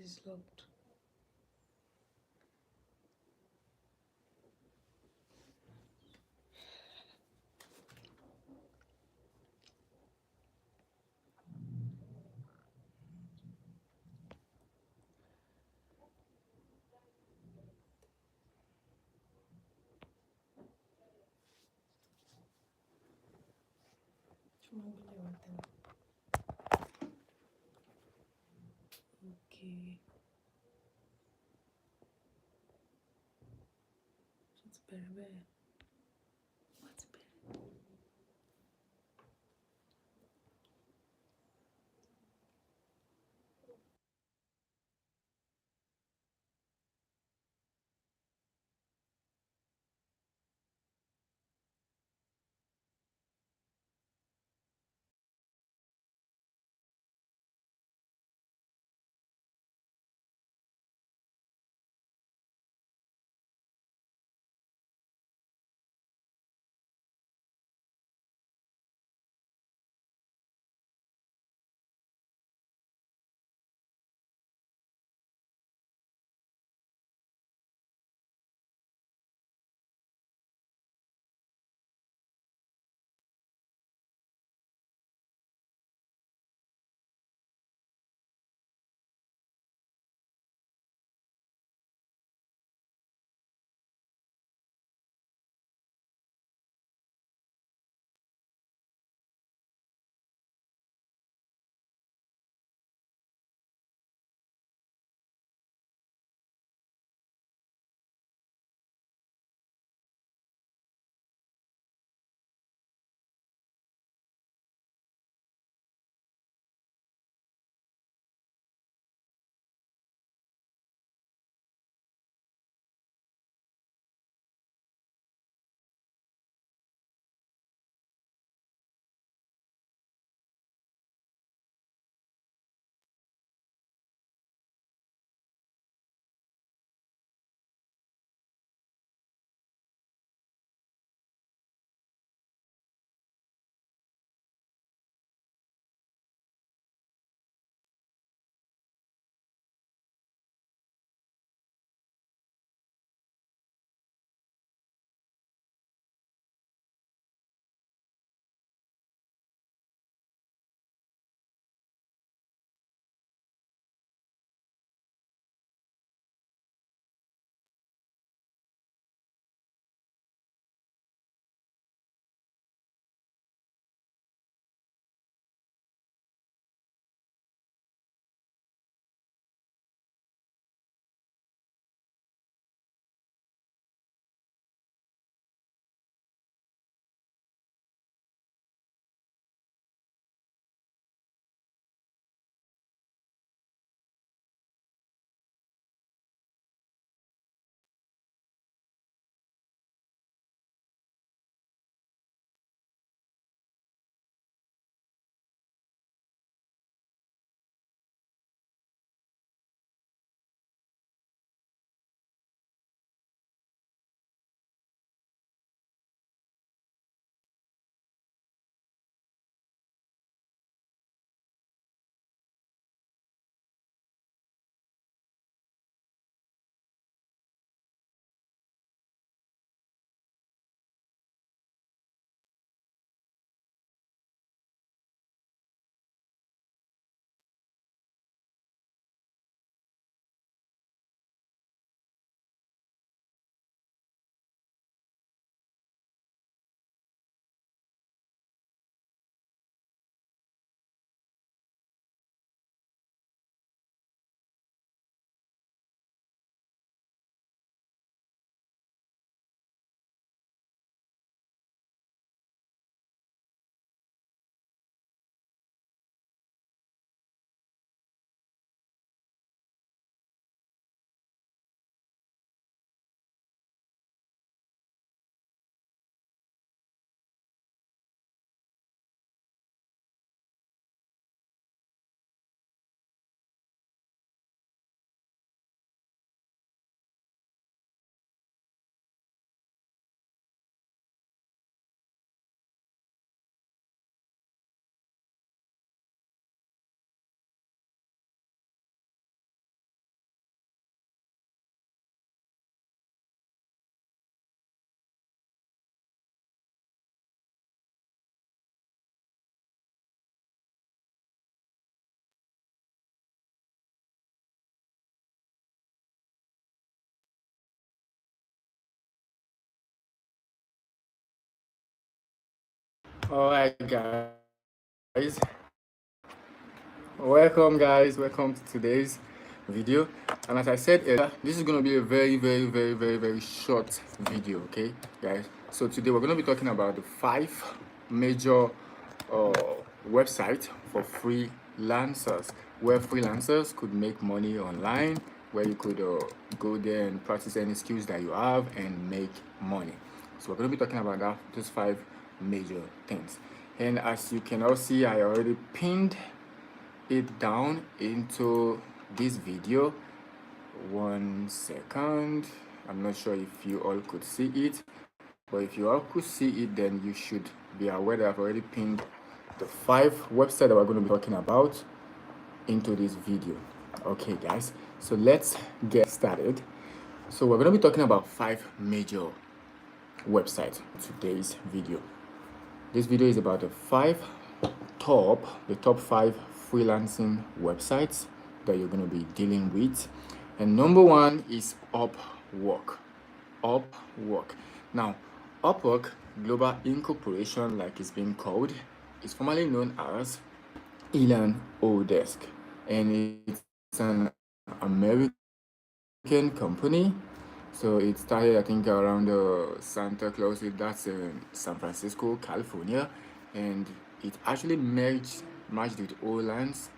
is locked. Okay. It's better. Alright, guys. Welcome to today's video. And as I said earlier, this is going to be a very short video, okay, guys? So today we're going to be talking about the 5 major websites for freelancers, where freelancers could make money online, where you could go there and practice any skills that you have and make money. So we're going to be talking about those 5 major things. And as you can all see, I already pinned it down into this video. 1 second. I'm not sure if you all could see it, but if you all could see it, then you should be aware that I've already pinned the 5 websites that we're going to be talking about into this video. Okay, guys, so let's get started. So we're going to be talking about 5 major websites in today's video. This video is about the top 5 freelancing websites that you're going to be dealing with. And number 1 is Upwork. Now, Upwork Global Inc, like it's being called, is formerly known as Elance-oDesk, and it's an American company. So it started, I think, around Santa Claus. That's in San Francisco, California, and it actually merged with Elance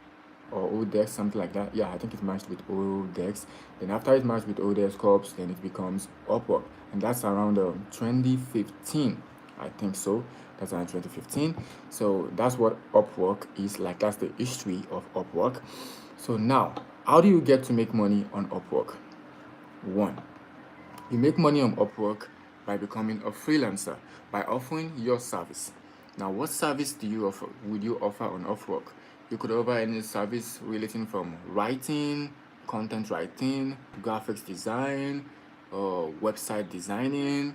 or oDesk, something like that. Yeah, I think it merged with oDesk. Then after it merged with oDesk Corp, then it becomes Upwork, and that's around 2015, I think so. That's around 2015. So that's what Upwork is like. That's the history of Upwork. So now, how do you get to make money on Upwork? 1, you make money on Upwork by becoming a freelancer, by offering your service. Now, what service do you offer? Would you offer on Upwork? You could offer any service relating from writing, content writing, graphics design, or website designing,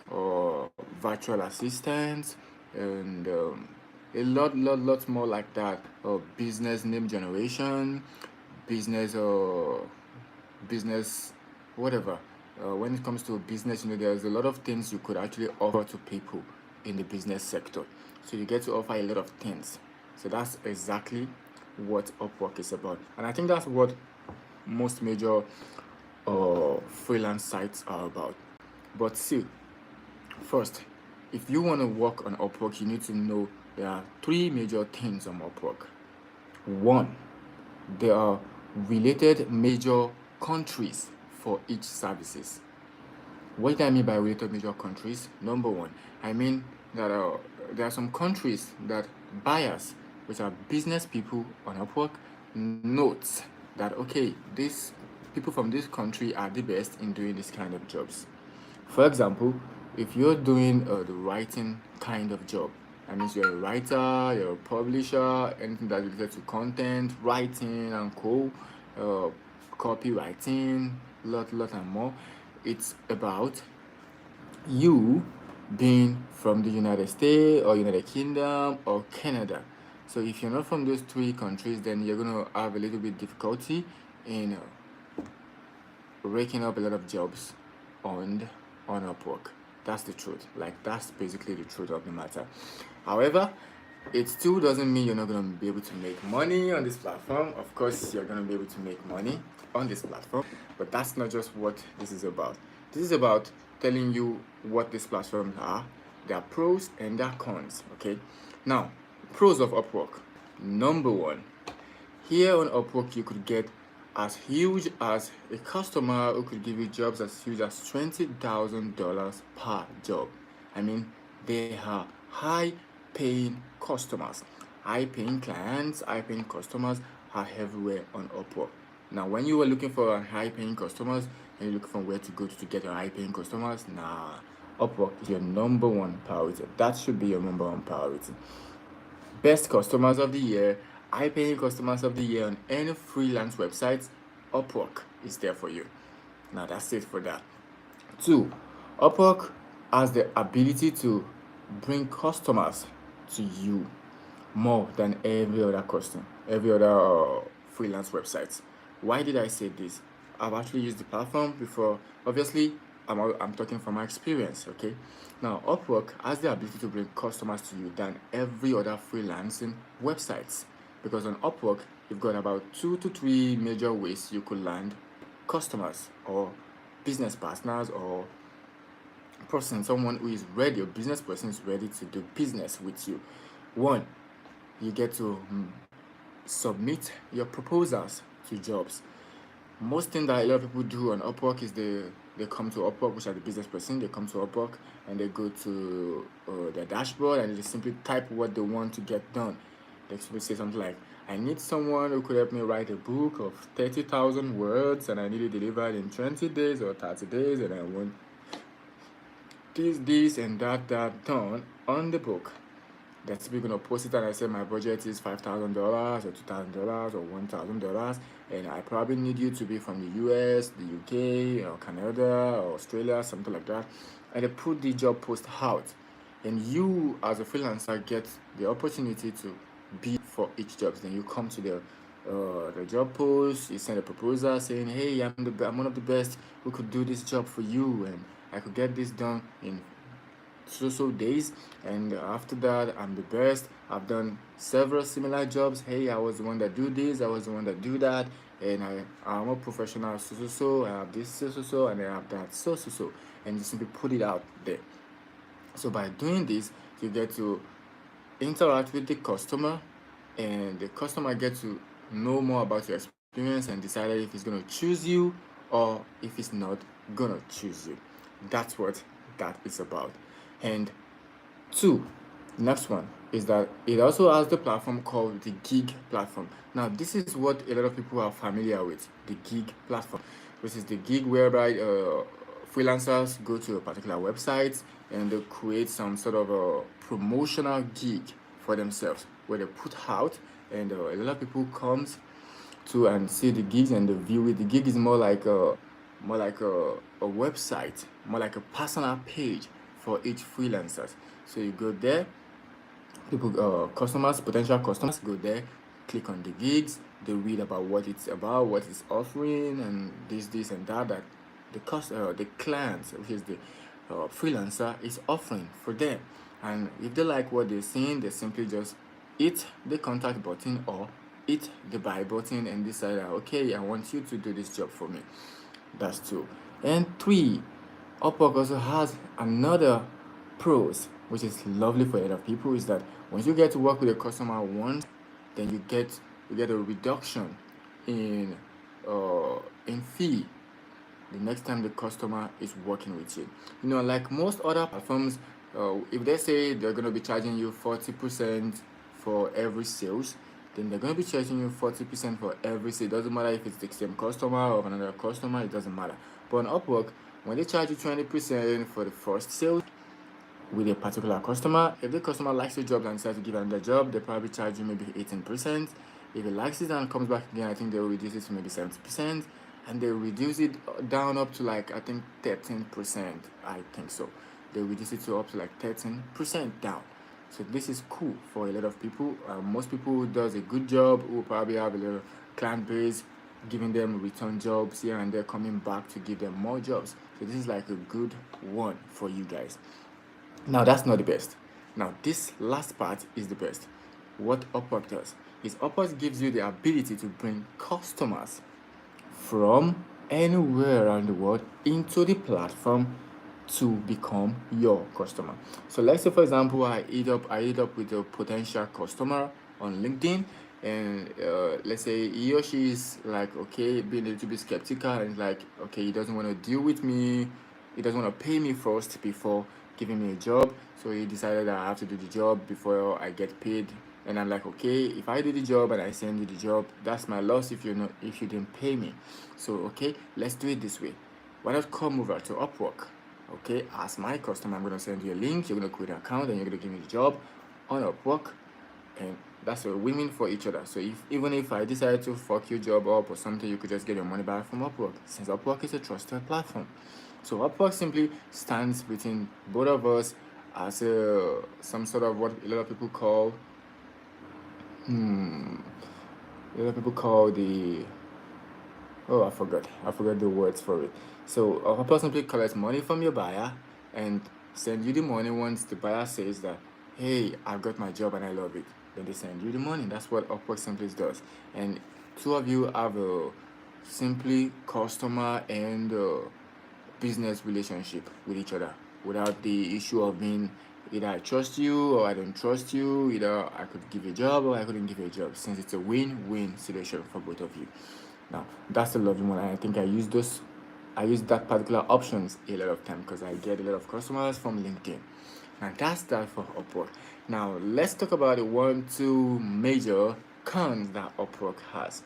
or virtual assistants, and a lot more like that. Business name generation, business whatever. When it comes to business, there's a lot of things you could actually offer to people in the business sector. So you get to offer a lot of things. So that's exactly what Upwork is about. And I think that's what most major freelance sites are about. But see, first, if you want to work on Upwork, you need to know there are 3 major things on Upwork. 1, there are related major countries for each services. What do I mean by related major countries? Number 1, I mean that there are some countries that buyers, which are business people on Upwork, notes that, okay, these people from this country are the best in doing this kind of jobs. For example, if you're doing the writing kind of job, that means you're a writer, you're a publisher, anything that related to content writing and copywriting, lot and more. It's about you being from the United States or United Kingdom or Canada. So if you're not from those 3 countries, then you're going to have a little bit difficulty in raking up a lot of jobs on Upwork. That's the truth. Like, that's basically the truth of the matter. However, it still doesn't mean you're not going to be able to make money on this platform. Of course, you're going to be able to make money on this platform, but that's not just what this is about. This is about telling you what these platforms are, their pros and their cons, okay? Now, pros of Upwork. Number 1, here on Upwork, you could get as huge as a customer who could give you jobs as huge as $20,000 per job. I mean, they are high-paying customers. High-paying clients, high-paying customers are everywhere on Upwork. Now, when you were looking for high-paying customers and you look for where to go to get your high-paying customers, Upwork is your number 1 priority. That should be your number 1 priority. Best customers of the year, high-paying customers of the year on any freelance websites, Upwork is there for you. Now, that's it for that. 2, Upwork has the ability to bring customers to you more than every other freelance websites. Why did I say this? I've actually used the platform before. Obviously, I'm talking from my experience, okay? Now, Upwork has the ability to bring customers to you than every other freelancing websites, because on Upwork, you've got about 2 to 3 major ways you could land customers or business partners or someone who is ready, a business person is ready to do business with you. One, you get to submit your proposals to jobs. Most thing that a lot of people do on Upwork is they come to Upwork, which are the business person. They come to Upwork and they go to their dashboard and they simply type what they want to get done. They simply say something like, "I need someone who could help me write a book of 30,000 words, and I need it delivered in 20 days or 30 days, and I want this, and that done on the book." That's we're gonna post it, and I say my budget is $5,000 or $2,000 or $1,000, and I probably need you to be from the US, the UK, or Canada, or Australia, something like that. And they put the job post out, and you as a freelancer get the opportunity to bid for each job. Then you come to the job post, you send a proposal saying, "Hey, I'm one of the best who could do this job for you, and I could get this done in so days, and after that I'm the best. I've done several similar jobs. Hey, I was the one that do this, I was the one that do that, and I'm a professional I have this and I have that and you simply put it out there. So by doing this, you get to interact with the customer, and the customer gets to know more about your experience and decide if he's going to choose you or if he's not going to choose you. That's what that is about. And two, next one is that it also has the platform called the gig platform. Now, this is what a lot of people are familiar with, the gig platform, which is the gig whereby freelancers go to a particular website and they create some sort of a promotional gig for themselves where they put out, and a lot of people comes to and see the gigs and they view it. The gig is more like a website, more like a personal page for each freelancer. So you go there, people, customers, potential customers go there, click on the gigs, they read about what it's about, what it's offering, and this and that the client, which is the freelancer, is offering for them. And if they like what they're seeing, they simply just hit the contact button or hit the buy button and decide that, okay, I want you to do this job for me. That's two. And three, Upwork also has another pros, which is lovely for a lot of people, is that once you get to work with a customer once, then you get a reduction in fee the next time the customer is working with you. Like most other platforms, if they say they're going to be charging you 40% for every sales, then they're going to be charging you 40% for every sale. It doesn't matter if it's the same customer or another customer, it doesn't matter. But on Upwork, when they charge you 20% for the first sale with a particular customer, if the customer likes your job and decides to give another job, they probably charge you maybe 18%. If he likes it and comes back again, I think they'll reduce it to maybe 70%, and they'll reduce it down up to like, I think 13%. I think so. They'll reduce it to up to like 13% down. So this is cool for a lot of people. Most people who does a good job, who probably have a little client base, giving them return jobs here and there, coming back to give them more jobs. So this is like a good one for you guys. Now that's not the best. Now this last part is the best. What Upwork does is Upwork gives you the ability to bring customers from anywhere around the world into the platform to become your customer. So let's say, for example, I hit up with a potential customer on LinkedIn, and let's say he or she is like, okay, being a little bit skeptical, and like, okay, he doesn't want to deal with me, he doesn't want to pay me first before giving me a job, so he decided that I have to do the job before I get paid. And I'm like, okay, if I do the job and I send you the job, that's my loss if you didn't pay me. So okay, let's do it this way. Why not come over to Upwork? Okay, as my customer, I'm gonna send you a link. You're gonna create an account and you're gonna give me the job on Upwork, and that's a win-win for each other. So even if I decide to fuck your job up or something, you could just get your money back from Upwork, since Upwork is a trusted platform. So Upwork simply stands between both of us as some sort of what a lot of people call the Oh, I forgot the words for it. So Upwork simply collects money from your buyer and send you the money once the buyer says that, hey, I've got my job and I love it. Then they send you the money. That's what Upwork simply does. And two of you have a simply customer and business relationship with each other without the issue of being either I trust you or I don't trust you, either I could give you a job or I couldn't give you a job, since it's a win-win situation for both of you. Now that's the lovely one. I think I use that particular options a lot of time because I get a lot of customers from LinkedIn. And that's that for Upwork. Now let's talk about the two major cons that Upwork has.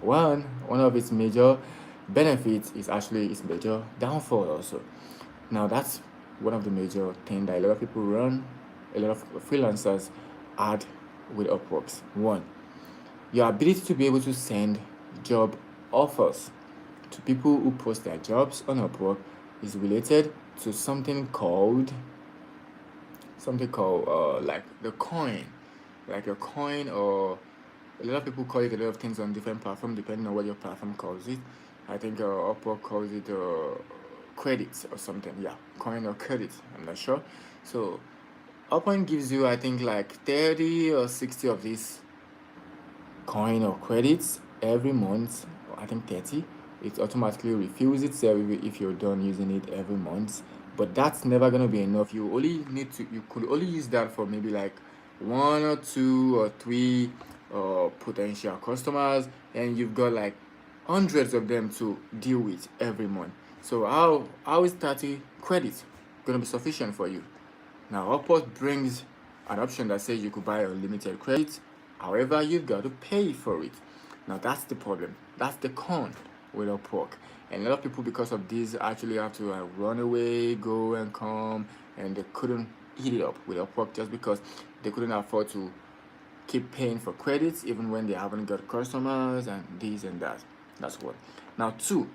One of its major benefits is actually its major downfall also. Now that's one of the major things that a lot of people run, a lot of freelancers add with Upworks. One, your ability to be able to send job offers to people who post their jobs on Upwork is related to something called like the coin, like a coin, or a lot of people call it a lot of things on different platforms depending on what your platform calls it. I think Upwork calls it credits or something. Yeah, coin or credit. I'm not sure. So Upwork gives you, I think, like 30 or 60 of these coin or credits every month. I think 30. It automatically refuels itself if you're done using it every month. But that's never gonna be enough. You could only use that for maybe like one or two or three potential customers, and you've got like hundreds of them to deal with every month. So how is 30 credits gonna be sufficient for you? Now, Upwork brings an option that says you could buy unlimited credits. However, you've got to pay for it. Now, that's the problem. That's the con with Upwork. And a lot of people, because of this, actually have to run away, go and come, and they couldn't eat it up with Upwork just because they couldn't afford to keep paying for credits even when they haven't got customers and this and that. That's what. Now, two,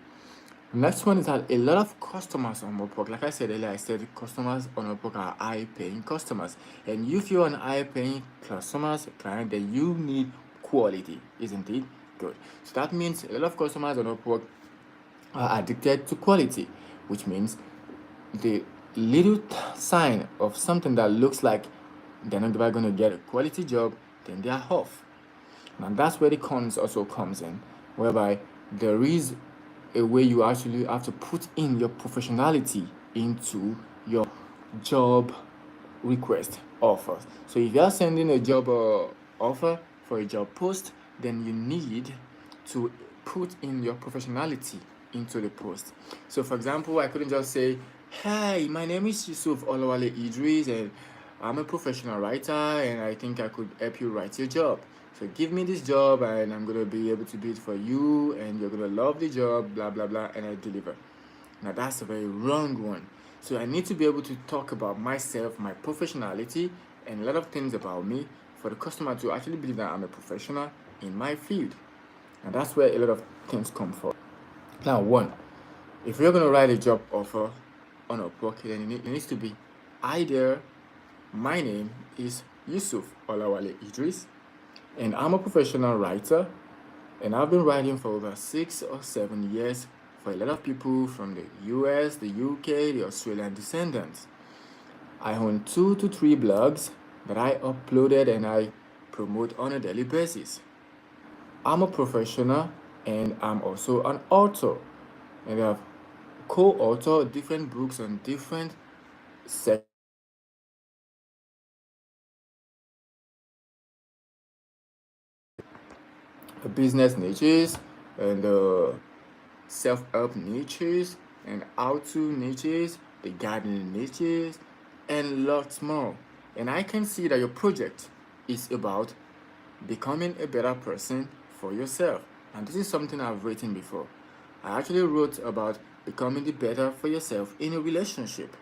next one is that a lot of customers on Upwork, like I said earlier, I said customers on Upwork are high-paying customers. And if you're an high-paying client, then you need quality, isn't it? Good. So that means a lot of customers on Upwork are addicted to quality, which means the little sign of something that looks like they're not ever going to get a quality job, then they are off. Now that's where the cons also comes in, whereby there is a way you actually have to put in your professionality into your job request offers. So if you are sending a job offer for a job post, then you need to put in your professionality into the post. So for example, I couldn't just say, "Hi, my name is Yusuf Olawale Idris, and I'm a professional writer, and I think I could help you write your job. So give me this job, and I'm gonna be able to do it for you, and you're gonna love the job, blah blah blah," and I deliver. Now that's a very wrong one. So I need to be able to talk about myself, my professionality, and a lot of things about me for the customer to actually believe that I'm a professional in my field. And that's where a lot of things come from. Now, one, if you're gonna write a job offer on Upwork, then it needs to be either my name is Yusuf Olawale Idris, and I'm a professional writer, and I've been writing for over 6 or 7 years for a lot of people from the US, the UK, the Australian descendants. I own 2 to 3 blogs that I uploaded and I promote on a daily basis. I'm a professional and I'm also an author, and I've co-authored different books on different sectors, business niches and self-help niches and how-to niches, the gardening niches, and lots more. And I can see that your project is about becoming a better person for yourself. And this is something I've written before. I actually wrote about becoming the better for yourself in a relationship.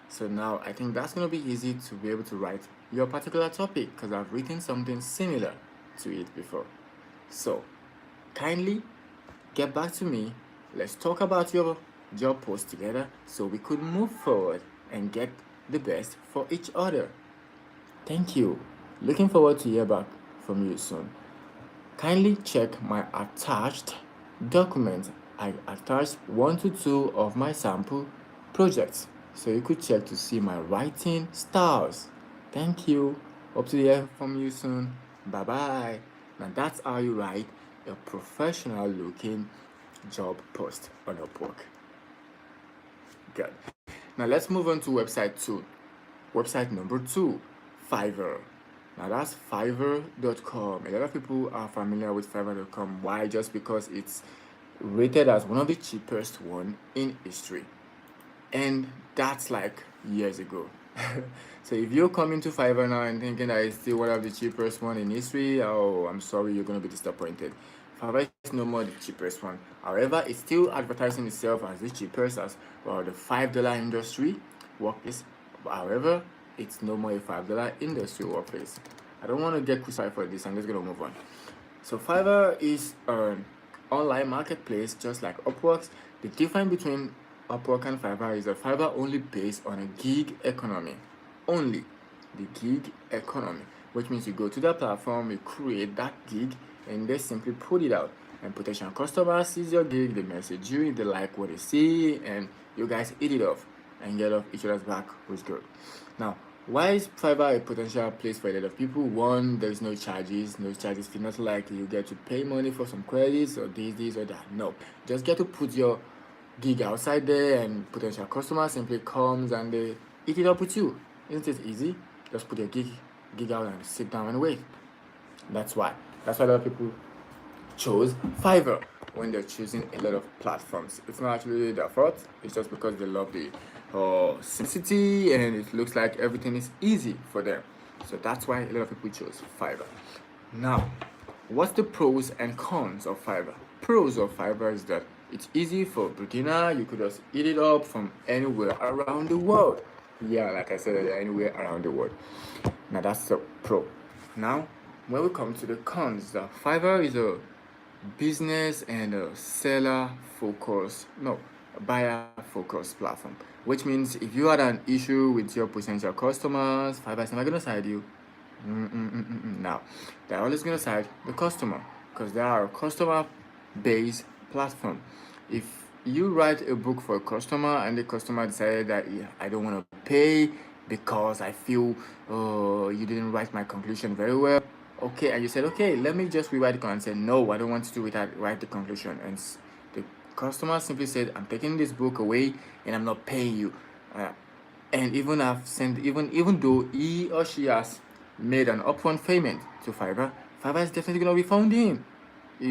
So now I think that's going to be easy to be able to write your particular topic because I've written something similar to it before. So kindly get back to me. Let's talk about your job post together so we could move forward and get the best for each other. Thank you. Looking forward to hear back from you soon. Kindly check my attached documents. I attached 1 to 2 of my sample projects, so you could check to see my writing styles. Thank you. Hope to hear from you soon. Bye bye. Now that's how you write a professional looking job post on Upwork. Good. Now let's move on to website 2. Website number 2, Fiverr. Now that's Fiverr.com. A lot of people are familiar with Fiverr.com. Why? Just because it's rated as one of the cheapest one in history. And that's like years ago. So if you're coming to Fiverr now and thinking that it's still one of the cheapest one in history, oh, I'm sorry, you're going to be disappointed. Fiverr is no more the cheapest one. However, it's still advertising itself as the cheapest, as well, the $5 industry workplace. However, it's no more a $5 industry workplace. I don't want to get crucified for this. I'm just going to move on. So Fiverr is an online marketplace just like Upwork. The difference between Upwork and Fiverr is that Fiverr only pays on a gig economy. Only the gig economy, which means you go to the platform, you create that gig, and they simply put it out. And potential customers sees your gig, they message you if they like what they see, and you guys eat it off and get off each other's back, which is good. Now, why is Fiverr a potential place for a lot of people? One, there's no charges fee. Not like you get to pay money for some credits or this or that. No, just get to put your gig outside there, and potential customer simply comes and they eat it up with you. Isn't it easy? Just put your gig out and sit down and wait. That's why a lot of people chose Fiverr when they're choosing a lot of platforms. It's not actually their fault. It's just because they love the simplicity, and it looks like everything is easy for them. So that's why a lot of people chose Fiverr. Now, what's the pros and cons of Fiverr? Pros of Fiverr is that it's easy for beginner. You could just eat it up from anywhere around the world. Yeah, like I said, anywhere around the world. Now that's the pro. Now, when we come to the cons, Fiverr is a business and a seller focus, no, buyer focus platform, which means if you had an issue with your potential customers, Fiverr is never going to side you. Now, they're always going to side the customer, because they are a customer based platform. If you write a book for a customer and the customer decided that, yeah, I don't want to pay because I feel you didn't write my conclusion very well, okay, and you said, okay, let me just rewrite the content. No, I don't want to write the conclusion. And the customer simply said, I'm taking this book away and I'm not paying you. And even I've sent, even though he or she has made an upfront payment to Fiverr, Fiverr is definitely gonna refund him.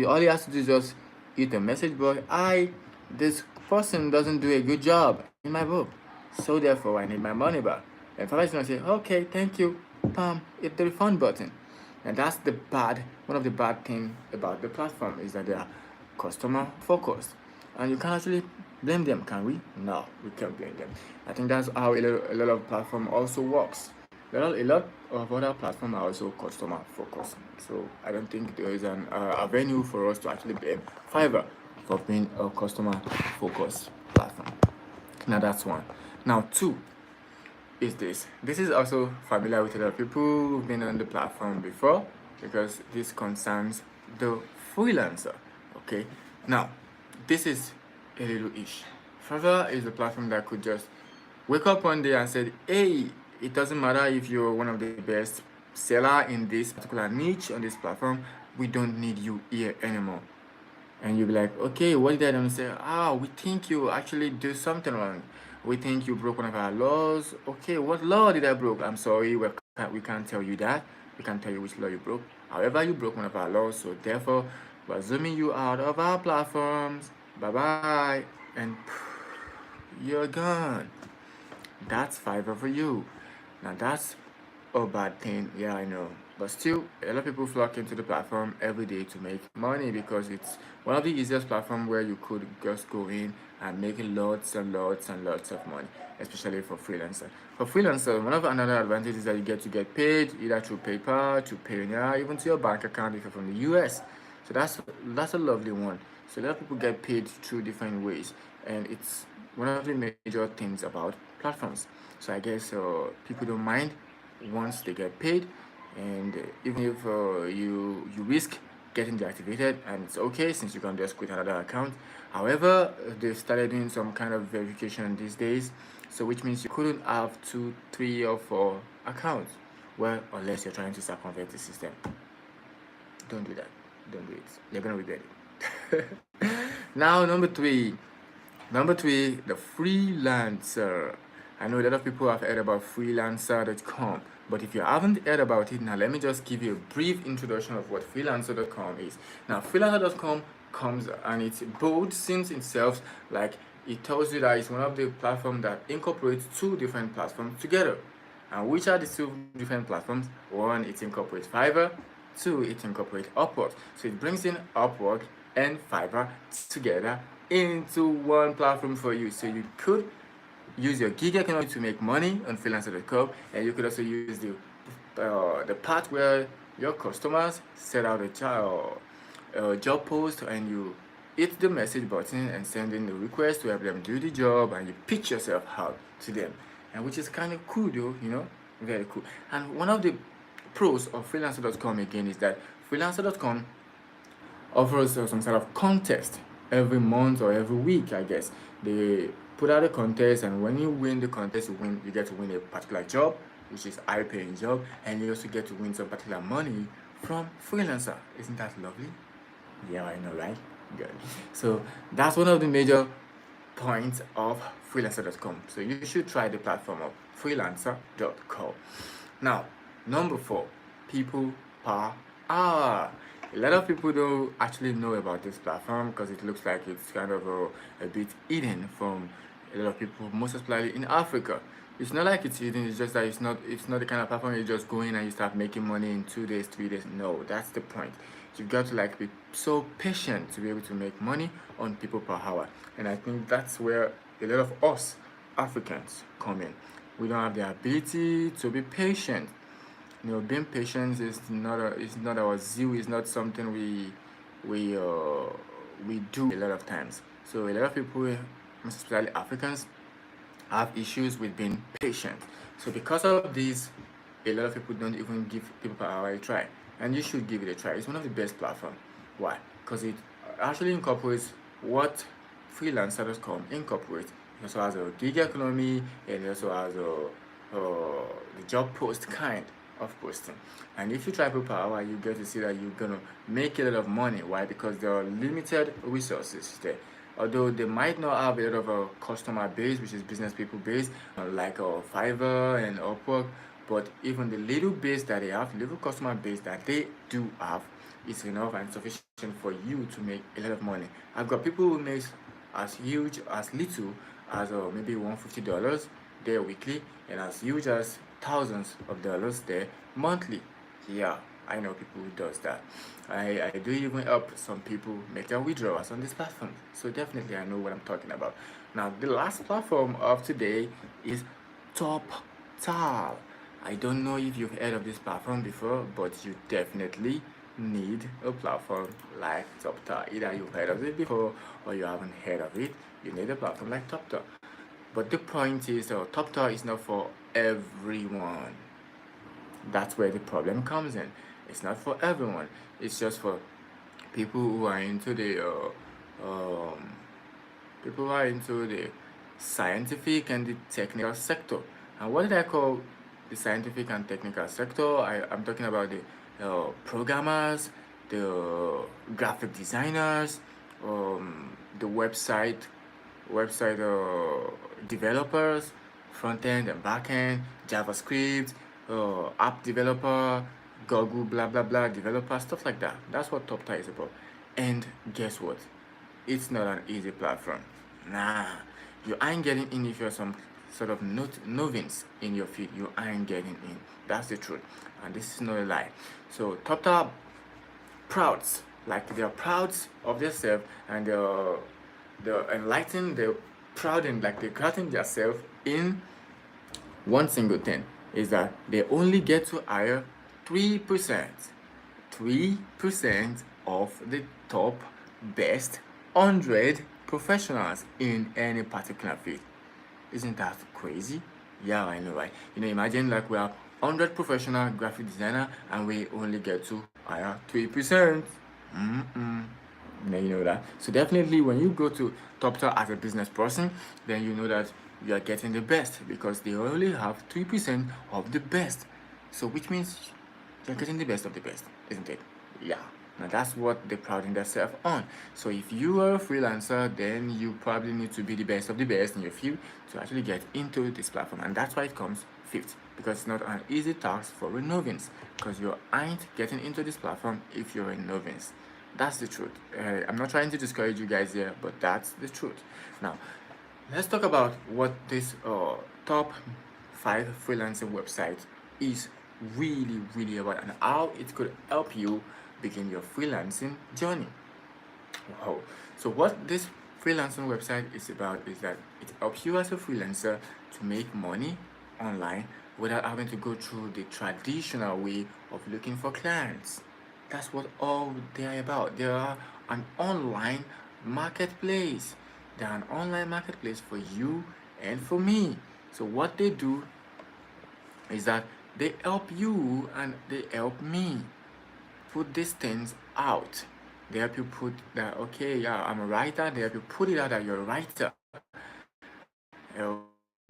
All he has to do is just hit the message box. This person doesn't do a good job in my book, so therefore I need my money back. And Fiverr is gonna say, okay, thank you, hit the refund button. And that's one of the bad things about the platform, is that they are customer focused. And you can't actually blame them, can we? No, we can't blame them. I think that's how a lot of platform also works. A lot of other platforms are also customer focused. So I don't think there is an avenue for us to actually blame Fiverr for being a customer focused platform. Now that's one. Now two is this. This is also familiar with a lot of people who've been on the platform before, because this concerns the freelancer. Okay. Now, this is a little ish. Fiverr is a platform that could just wake up one day and say, hey, it doesn't matter if you're one of the best seller in this particular niche on this platform, we don't need you here anymore. And you'll be like, okay, what did I do? And say, we think you actually do something wrong. We think you broke one of our laws. Okay, what law did I broke? I'm sorry, we can't tell you that. We can't tell you which law you broke. However, you broke one of our laws, so therefore we're zooming you out of our platforms. Bye bye. And you're gone. That's Fiverr for you. Now that's a bad thing, yeah, I know. But still, a lot of people flock into the platform every day to make money, because it's one of the easiest platforms where you could just go in and make lots and lots and lots of money, especially for freelancer. For freelancer, one of another advantage is that you get to get paid either through PayPal, to Payoneer, even to your bank account if you're from the US. So that's a lovely one. So a lot of people get paid through different ways, and it's one of the major things about platforms. So I guess people don't mind once they get paid, and even if you risk getting deactivated, and it's okay since you can just quit another account. However, they've started doing some kind of verification these days, so which means you couldn't have 2, 3, or 4 accounts. Well, unless you're trying to circumvent the system. Don't do that. Don't do it. You're gonna regret it. Now, number three, the freelancer. I know a lot of people have heard about freelancer.com, but if you haven't heard about it, now let me just give you a brief introduction of what freelancer.com is. Now, freelancer.com comes and it bold since itself, like it tells you that it's one of the platforms that incorporates two different platforms together. And which are the two different platforms? One, it incorporates Fiverr. Two, it incorporates Upwork. So it brings in Upwork and Fiverr together into one platform for you. So you could use your gig economy to make money on freelancer.com, and you could also use the part where your customers set out a job post, and you hit the message button and send in the request to help them do the job, and you pitch yourself out to them, and which is kind of cool though, very cool. And one of the pros of freelancer.com again is that freelancer.com offers some sort of contest every month or every week, I guess. They put out a contest, and when you win the contest, you get to win a particular job, which is high paying job, and you also get to win some particular money from freelancer. Isn't that lovely? Yeah, I know, right? Good. So that's one of the major points of freelancer.com. So you should try the platform of freelancer.com. Now, number 4, people per hour. A lot of people don't actually know about this platform because it looks like it's kind of a bit hidden from a lot of people, most especially in Africa. It's not like it's hidden, it's just that it's not the kind of platform you just go in and you start making money in 2 days, 3 days. No, that's the point. You've got to be so patient to be able to make money on people per hour. And I think that's where a lot of us Africans come in. We don't have the ability to be patient. Being patient is not our zeal. It's not something we do a lot of times. So a lot of people, especially Africans, have issues with being patient. So because of this, a lot of people don't even give people per hour a try. And you should give it a try. It's one of the best platforms. Why? Because it actually incorporates what freelancer.com incorporates. It also has a gig economy, and it also has the job post kind of posting. And if you try per hour, you get to see that you're gonna make a lot of money. Why? Because there are limited resources there. Although they might not have a lot of a customer base, which is business people base, like Fiverr and Upwork, but even the little base that they have, little customer base that they do have, is enough and sufficient for you to make a lot of money. I've got people who make as little as maybe $150 there weekly, and as huge as thousands of dollars there monthly. Yeah, I know people who does that. I do even help some people make their withdrawals on this platform. So definitely I know what I'm talking about. Now the last platform of today is TopTal. I don't know if you've heard of this platform before, but you definitely need a platform like TopTal. Either you've heard of it before or you haven't heard of it. You need a platform like TopTal. But the point is, TopTal is not for everyone. That's where the problem comes in. It's not for everyone. It's just for people who are into the scientific and the technical sector. And what did I call the scientific and technical sector? I'm talking about the programmers, the graphic designers, the website developers, front end and back end, JavaScript, app developer, Google blah blah blah developer, stuff like that. That's what TopTal is about. And guess what? It's not an easy platform. Nah, you ain't getting in if you're some sort of novice in your field. You ain't getting in. That's the truth, and this is not a lie. So TopTal prouds, like they're proud of themselves, and they're enlightened, they're proud, and like they're cutting themselves in one single thing is that they only get to hire 3%. 3% of the top best 100 professionals in any particular field. Isn't that crazy? Yeah, I know, right? Imagine like we have 100 professional graphic designer and we only get to hire 3%. Now you know that. So definitely when you go to TopTal as a business person, then you know that you are getting the best because they only have 3% of the best. So which means you're getting the best of the best, isn't it? Yeah. Now that's what they pride themselves on. So if you are a freelancer, then you probably need to be the best of the best in your field to actually get into this platform. And that's why it comes fifth, because it's not an easy task for a novice, because you ain't getting into this platform if you're a novice. That's the truth. I'm not trying to discourage you guys here, but that's the truth. Now, let's talk about what this top 5 freelancing website is really about and how it could help you begin your freelancing journey. Wow. So what this freelancing website is about is that it helps you as a freelancer to make money online without having to go through the traditional way of looking for clients. That's what all they're about. They are an online marketplace. They're an online marketplace for you and for me. So what they do is that they help you and they help me put these things out. They help you put that, okay, yeah, I'm a writer. They help you put it out that you're a writer.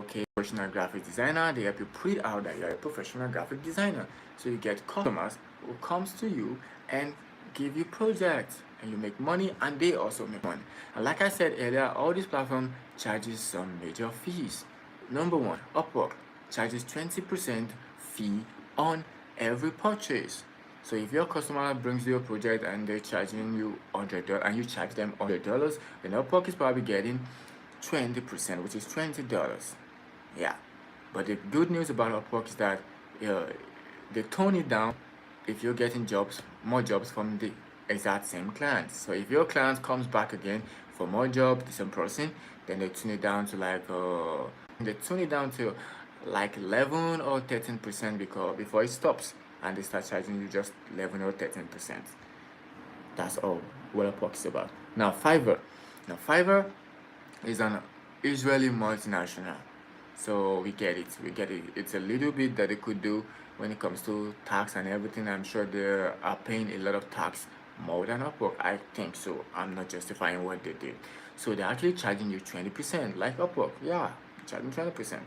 Okay, professional graphic designer. They help you put it out that you're a professional graphic designer. So you get customers who comes to you and give you projects and you make money and they also make money. And like I said earlier, all these platforms charges some major fees. Number one, Upwork charges 20% fee on every purchase. So if your customer brings you a project and they're charging you $100 and you charge them $100, then Upwork is probably getting 20%, which is $20. Yeah. But the good news about Upwork is that they tone it down if you're getting more jobs from the exact same clients. So if your client comes back again for more jobs, the same person, then they tune it down to like 11 or 13% because before it stops and they start charging you just 11 or 13%. That's all what Upwork is about. Now Fiverr. Now Fiverr is an Israeli multinational. So we get it. We get it. It's a little bit that they could do when it comes to tax and everything. I'm sure they are paying a lot of tax more than Upwork. I think so. I'm not justifying what they did. So they're actually charging you 20% like Upwork. Yeah, charging 20%.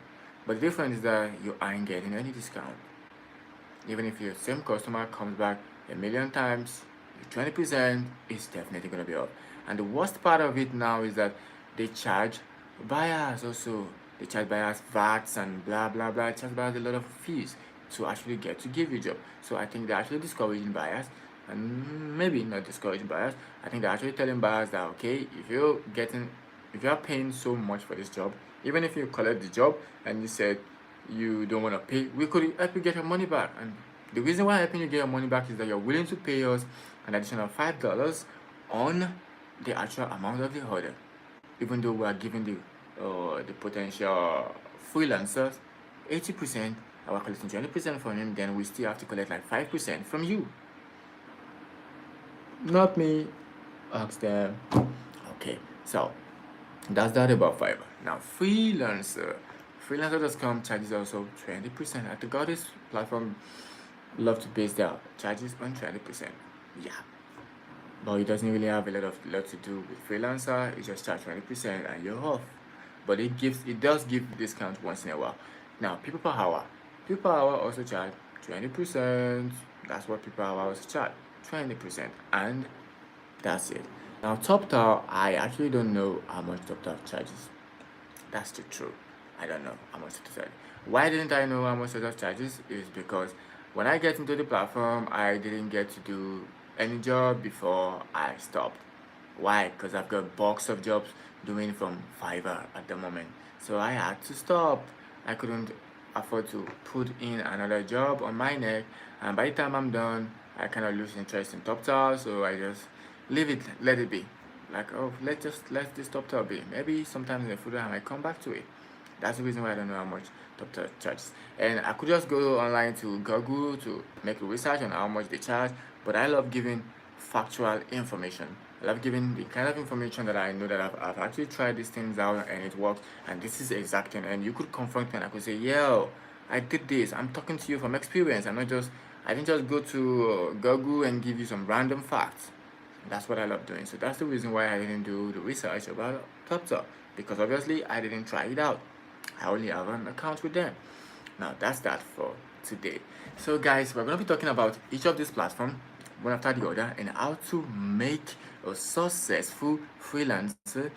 But the difference is that you aren't getting any discount. Even if your same customer comes back a million times, 20% is definitely going to be off. And the worst part of it now is that they charge buyers also. They charge buyers VATs and blah blah blah. They charge buyers a lot of fees to actually get to give you a job. So I think they're actually discouraging buyers and maybe not discouraging buyers. I think they're actually telling buyers that okay, if you're paying so much for this job, even if you collect the job and you said you don't want to pay, we could help you get your money back. And the reason why helping you get your money back is that you're willing to pay us an additional $5 on the actual amount of the order. Even though we are giving the potential freelancers 80%, and we're collecting 20% from him, then we still have to collect like 5% from you. Not me. Ask them. Okay, so that's that about Fiverr. Now Freelancer.com charges also 20%. I think all this platform love to base their charges on 20%. Yeah. But it doesn't really have a lot to do with freelancer. It just charge 20% and you're off. But it does give discount once in a while. Now people per hour. People per hour also charge 20%. That's what people per hour also charge. 20%. And that's it. Now TopTal, I actually don't know how much TopTal charges. That's the truth. I don't know how much TopTal charges. Why didn't I know how much TopTal charges? Is because when I get into the platform, I didn't get to do any job before I stopped. Why? Because I've got a box of jobs doing from Fiverr at the moment. So I had to stop. I couldn't afford to put in another job on my neck. And by the time I'm done, I kind of lose interest in TopTal. So I just leave it, let it be. Like, oh, let this TopTal be. Maybe sometime in the future I might come back to it. That's the reason why I don't know how much TopTal charges. And I could just go online to Google to make a research on how much they charge. But I love giving factual information. I love giving the kind of information that I know that I've actually tried these things out and it works. And this is the exact thing. And you could confront me and I could say, yo, I did this. I'm talking to you from experience. I didn't just go to Google and give you some random facts. That's what I love doing. So that's the reason why I didn't do the research about TopTop, because obviously I didn't try it out. I only have an account with them. Now that's that for today. So guys, we're going to be talking about each of these platforms one after the other and how to make a successful freelancer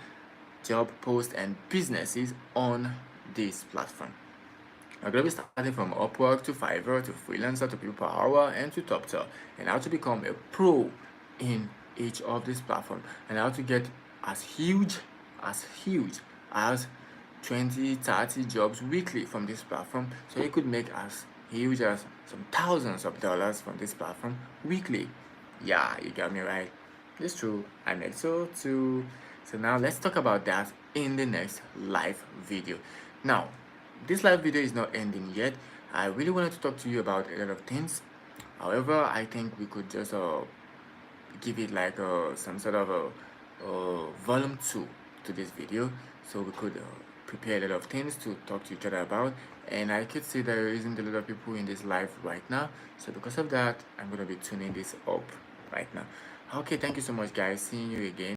job post and businesses on this platform. I'm going to be starting from Upwork to Fiverr to Freelancer to People Per Hour and to TopTop, and how to become a pro in each of these platforms, and how to get as huge as 20, 30 jobs weekly from this platform, so you could make as huge as some thousands of dollars from this platform weekly. Yeah, you got me right. It's true. I make so too. So now let's talk about that in the next live video. Now, this live video is not ending yet. I really wanted to talk to you about a lot of things. However, I think we could just give it like some sort of a volume 2 to this video, so we could prepare a lot of things to talk to each other about. And I could see there isn't a lot of people in this live right now, so because of that I'm going to be tuning this up right now. Okay, thank you so much guys, seeing you again.